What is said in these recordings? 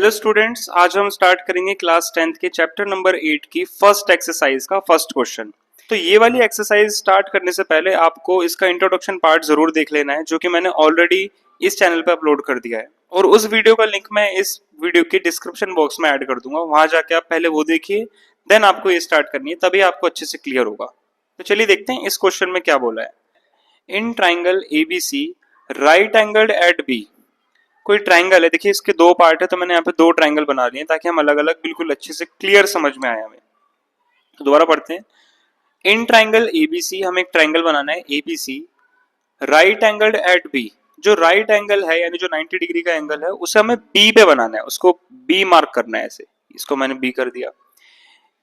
Hello students, आज हम start करेंगे क्लास 10th के चैप्टर नंबर 8 की फर्स्ट एक्सरसाइज का फर्स्ट क्वेश्चन। तो ये वाली एक्सरसाइज स्टार्ट करने से पहले आपको इसका इंट्रोडक्शन पार्ट जरूर देख लेना है, जो कि मैंने ऑलरेडी इस चैनल पे अपलोड कर दिया है और उस वीडियो का लिंक मैं इस वीडियो के डिस्क्रिप्शन बॉक्स में ऐड कर दूंगा। वहां जाके आप पहले वो देखिए, देन आपको ये स्टार्ट करनी है, तभी आपको अच्छे से क्लियर होगा। तो चलिए देखते हैं इस क्वेश्चन में क्या बोला है। In triangle ABC right angled at B, कोई ट्राइंगल है, देखिए इसके दो पार्ट है, तो मैंने यहाँ पे दो ट्राइंगल बना लिए ताकि हम अलग अलग बिल्कुल अच्छे से क्लियर समझ में आए हमें। तो दोबारा पढ़ते हैं। इन ट्राइंगल एबीसी, हमें एक ट्राइंगल बनाना है ABC, right angled at B. जो राइट एंगल है यानी जो 90 डिग्री का एंगल है उसे हमें बी पे बनाना है, उसको बी मार्क करना है। ऐसे इसको मैंने बी कर दिया।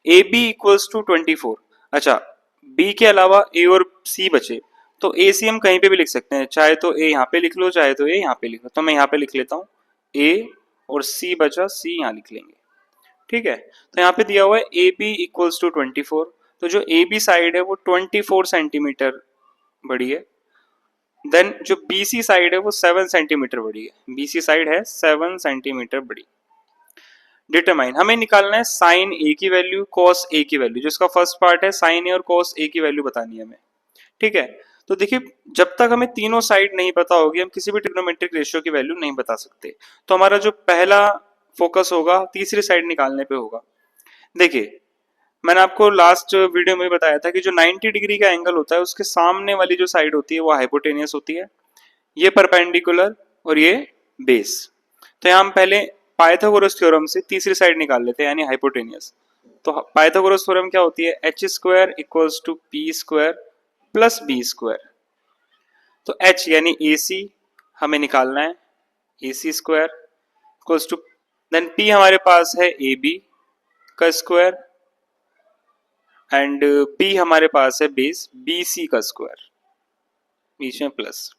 A B equals to 24। अच्छा, बी के अलावा ए और सी बचे, तो ए सी हम कहीं पे भी लिख सकते हैं, चाहे तो ए यहाँ पे लिख लो, चाहे तो ए यहाँ पे लिख लो। तो मैं यहाँ पे लिख लेता हूँ ए, और सी बचा, सी यहाँ लिख लेंगे। ठीक है, तो यहाँ पे दिया हुआ है ए बी इक्वल्स टू 24। तो जो ए बी साइड है वो 24 सेंटीमीटर बड़ी है। देन जो बी सी साइड है वो 7 सेंटीमीटर बड़ी है। बी सी साइड है 7 सेंटीमीटर बड़ी। डिटरमाइन, हमें निकालना है साइन ए की वैल्यू, कॉस ए की वैल्यू। जो इसका फर्स्ट पार्ट है साइन ए और कॉस ए की वैल्यू बतानी है हमें। ठीक है, तो देखिए जब तक हमें तीनों साइड नहीं पता होगी हम किसी भी ट्रिग्नोमेट्रिक रेशियो की वैल्यू नहीं बता सकते। तो हमारा जो पहला फोकस होगा तीसरी साइड निकालने पे होगा। देखिए मैंने आपको लास्ट वीडियो में बताया था कि जो 90 डिग्री का एंगल होता है उसके सामने वाली जो साइड होती है वो हाइपोटेनियस होती है, ये परपेंडिकुलर और ये बेस। तो यहाँ हम पहले पाइथागोरस थ्योरम से तीसरी साइड निकाल लेते हैं यानी हाइपोटेनियस। तो पाइथागोरस थ्योरम क्या होती है, H square equals to P square plus B square. तो h यानी ए सी हमें निकालना है, A C square equals to, then p हमारे पास है ए बी का स्क्वायर एंड b हमारे पास है बेस बी सी का स्क्वायर, बीच में प्लस।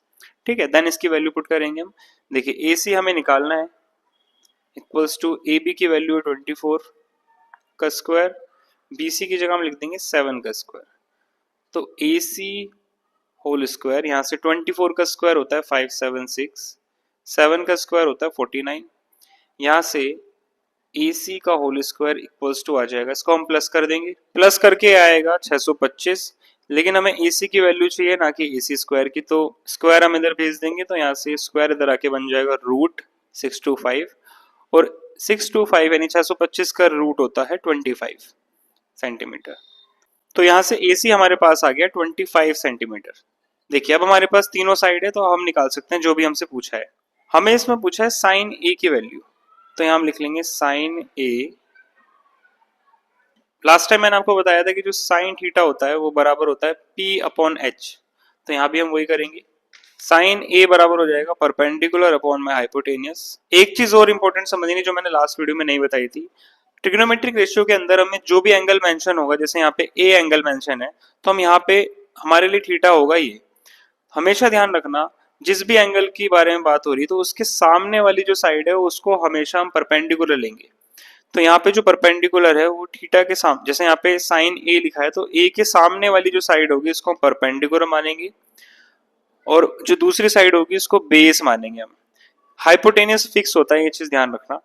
ठीक है, देन इसकी वैल्यू पुट करेंगे हम। देखिए ए सी हमें निकालना है इक्वल्स टू ए बी की वैल्यू है 24 का स्क्वायर, बी सी की जगह हम लिख देंगे 7 का स्क्वायर। तो ए सी होल स्क्वायर, यहाँ से 24 का स्क्वायर होता है 576, 7 का स्क्वायर होता है 49, यहाँ से ए सी का होल स्क्वायर इक्वल्स टू आ जाएगा, इसको हम प्लस कर देंगे, प्लस करके आएगा 625। लेकिन हमें ए सी की वैल्यू चाहिए ना कि ए सी स्क्वायर की, तो स्क्वायर हम इधर भेज देंगे, तो यहाँ से स्क्वायर इधर आके बन जाएगा रूट 625, और 625 यानी 625 का रूट होता है 25 सेंटीमीटर। तो यहाँ से ए सी हमारे पास आ गया 25 सेंटीमीटर। देखिए अब हमारे पास तीनों साइड है, तो हम निकाल सकते हैं जो भी हमसे पूछा है। हमें इसमें पूछा है साइन ए की वैल्यू, तो यहाँ हम लिख लेंगे साइन ए। लास्ट टाइम मैंने आपको बताया था कि जो साइन थीटा होता है वो बराबर होता है पी अपॉन एच, तो यहाँ भी हम वही करेंगे। साइन ए बराबर हो जाएगा परपेंडिकुलर अपॉन में हाइपोटेनियस। एक चीज और इंपॉर्टेंट समझनी जो मैंने लास्ट वीडियो में नहीं बताई थी, ट्रिग्नोमेट्रिक रेशियो के अंदर हमें जो भी एंगल मेंशन होगा, जैसे यहाँ पे ए एंगल मेंशन है, तो हम यहाँ पे हमारे लिए थीटा होगा ये। हमेशा ध्यान रखना जिस भी एंगल की बारे में बात हो रही है तो उसके सामने वाली जो साइड है उसको हमेशा हम परपेंडिकुलर लेंगे। तो यहाँ पे जो परपेंडिकुलर है वो थीटा के सामने, जैसे यहाँ पे साइन ए लिखा है तो ए के सामने वाली जो साइड होगी इसको हम परपेंडिकुलर मानेंगे, और जो दूसरी साइड होगी इसको बेस मानेंगे हम। हाइपोटेनियस फिक्स होता है, ये चीज ध्यान रखना।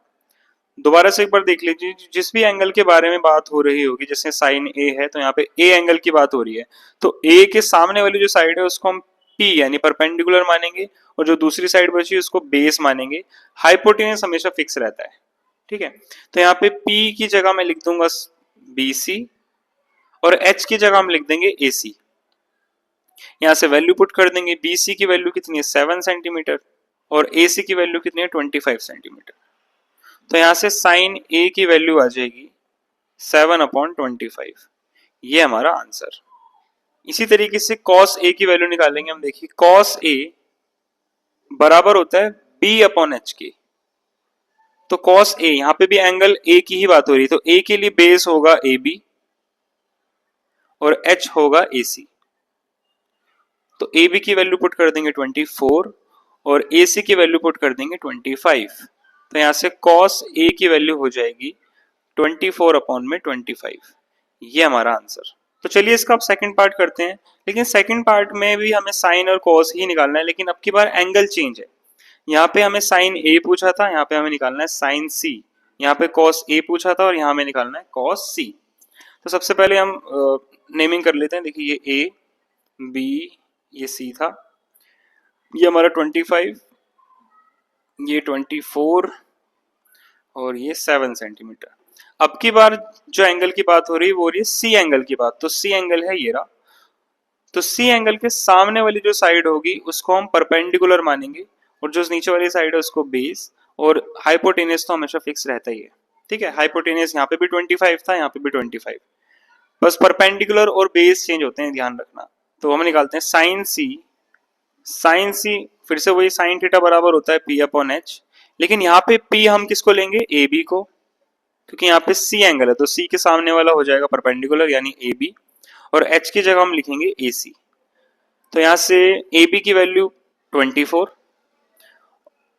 दोबारा से एक बार देख लीजिए, जिस भी एंगल के बारे में बात हो रही होगी, जैसे साइन ए है तो यहाँ पे ए एंगल की बात हो रही है, तो ए के सामने वाली जो साइड है उसको हम पी यानी परपेंडिकुलर मानेंगे, और जो दूसरी साइड बची उसको बेस मानेंगे। हाइपोटेनियस हमेशा फिक्स रहता है। ठीक है, तो यहाँ पे पी की जगह मैं लिख दूंगा बी सी, और एच की जगह हम लिख देंगे ए सी। यहाँ से वैल्यू पुट कर देंगे, बी सी की वैल्यू कितनी है 7 सेंटीमीटर, और ए सी की वैल्यू कितनी है 25 सेंटीमीटर। तो यहां से साइन ए की वैल्यू आ जाएगी 7/25, ये हमारा आंसर। इसी तरीके से कॉस ए की वैल्यू निकालेंगे हम। देखिए कॉस ए बराबर होता है बी अपॉन एच के। तो कॉस ए, यहां पे भी एंगल ए की ही बात हो रही है, तो ए के लिए बेस होगा ए बी और एच होगा ए सी। तो ए बी की वैल्यू पुट कर देंगे 24 और ए सी की वैल्यू पुट कर देंगे 25। तो यहां से cos a की वैल्यू हो जाएगी 24/25, ये हमारा आंसर। तो चलिए इसका अब सेकंड पार्ट करते हैं, लेकिन सेकंड पार्ट में भी हमें साइन और cos ही निकालना है, लेकिन अब की बार एंगल चेंज है। यहाँ पे हमें साइन ए पूछा था, यहाँ पे हमें निकालना है साइन सी। यहाँ पे कॉस ए पूछा था और यहाँ हमें निकालना है कॉस सी। तो सबसे पहले हम नेमिंग कर लेते हैं। देखिए ये ए, बी, ये सी था, ये हमारा 25, ये 24 और ये 7 सेंटीमीटर। अब की बार जो एंगल की बात हो रही है वो हो रही है सी एंगल की बात। तो सी एंगल है ये रहा। तो सी एंगल के सामने वाली जो साइड होगी उसको हम परपेंडिकुलर मानेंगे, और जो नीचे वाली साइड है उसको बेस, और हाइपोटेनियस तो हमेशा फिक्स रहता ही है। ठीक है, हाइपोटेनियस यहाँ पे भी 25 था, यहाँ पे भी 25, बस परपेंडिकुलर और बेस चेंज होते हैं, ध्यान रखना। तो हम निकालते हैं साइन सी। साइन सी फिर से वही साइन थीटा बराबर होता है पी अपॉन एच, लेकिन यहाँ पे पी हम किसको लेंगे, ए बी को, क्योंकि यहाँ पे सी एंगल है तो सी के सामने वाला हो जाएगा परपेंडिकुलर यानी ए बी, और एच की जगह हम लिखेंगे ए सी। तो यहाँ से ए बी की वैल्यू 24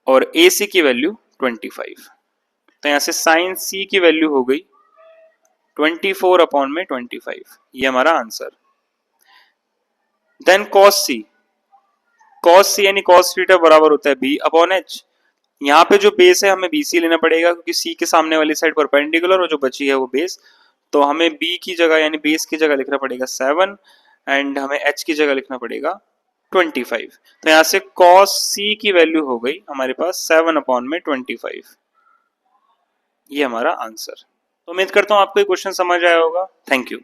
और ए सी की वैल्यू 25। तो यहाँ से साइन सी की वैल्यू हो गई 24 अपॉन में 25, ये हमारा आंसर। देन कॉस सी, कॉस सी यानी कॉस थीटा बराबर होता है बी अपॉन एच। यहाँ पे जो बेस है हमें BC लेना पड़ेगा, क्योंकि सी के सामने वाली साइड परपेंडिकुलर और जो बची है वो बेस। तो हमें बी की जगह यानी बेस की जगह लिखना पड़ेगा 7, एंड हमें एच की जगह लिखना पड़ेगा 25। तो यहाँ से कॉस सी की वैल्यू हो गई हमारे पास 7 अपॉन में 25, ये हमारा आंसर। तो उम्मीद करता हूँ आपको ये क्वेश्चन समझ आया होगा। Thank you.